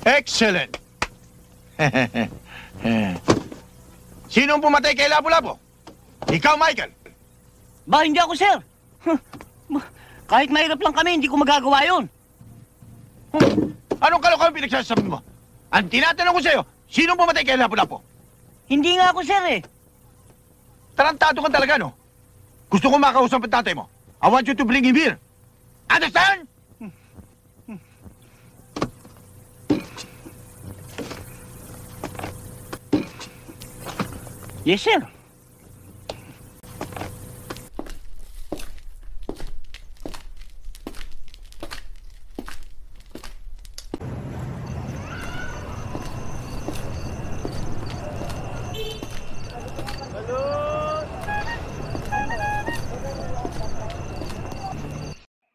Excellent. Sino ang pumatay kay Lapu-Lapu? Ikaw, Michael. Ba, hindi ako, sir. Kahit mahirap lang kami, hindi ko magagawa yun. Anong kalokohan pinagsasabi mo? Ang tinatanong ko sa'yo, sino ang pumatay kay Lapu-Lapu? Hindi nga ako, sir, eh. Tarantado ka talaga, no? Gusto ko makausap ang tatay mo. I want you to bring him here. Understand? Yes, sir.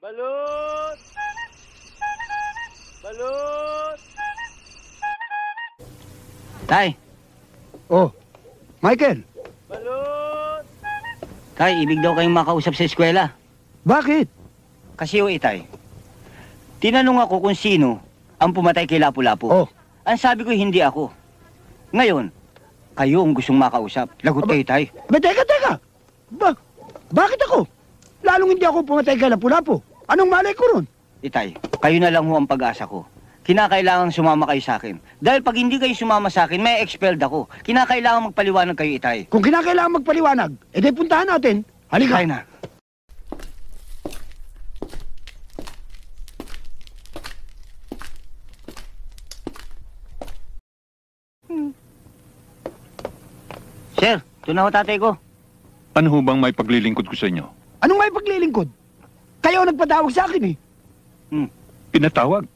Balot! Balot! Tay, Oh, Michael, Balot! tay, ibig daw kayong makausap sa eskwela. bakit? Kasi itay, tinanong ako kung sino ang pumatay kay Lapu-Lapu. Oh. Ang sabi ko, hindi ako. Ngayon, kayo ang gustong makausap. Lagot kayo, tay. Teka. Bakit ako? Lalong hindi ako pumatay kay Lapu-Lapu. Anong malay ko ron? Itay, kayo na lang ho ang pag-asa ko. Kinakailangan sumama kayo sa akin. Dahil pag hindi kayo sumama sa akin, may expelled ako. Kinakailangan magpaliwanag kayo, Itay. Kung kinakailangan magpaliwanag, edi puntahan natin. Halika. Kaya na. Sir, ito na ho tatay ko. Ano ho bang may paglilingkod ko sa inyo? Anong may paglilingkod? Kayo ang nagpatawag sa akin eh. Pinatawag?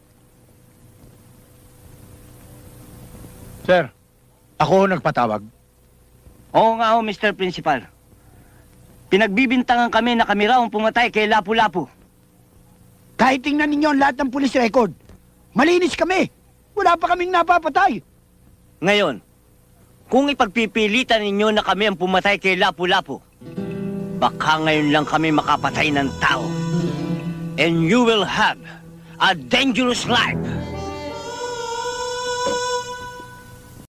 Sir, ako nagpatawag. Oo nga ho, Mr. Principal. Pinagbibintangan kami na kami raw ang pumatay kay Lapu-Lapu. Kahit tingnan ninyo ang lahat ng police record, malinis kami. Wala pa kaming napapatay. Ngayon, kung ipagpipilitan ninyo na kami ang pumatay kay Lapu-Lapu, baka ngayon lang kami makapatay ng tao. And you will have a dangerous life.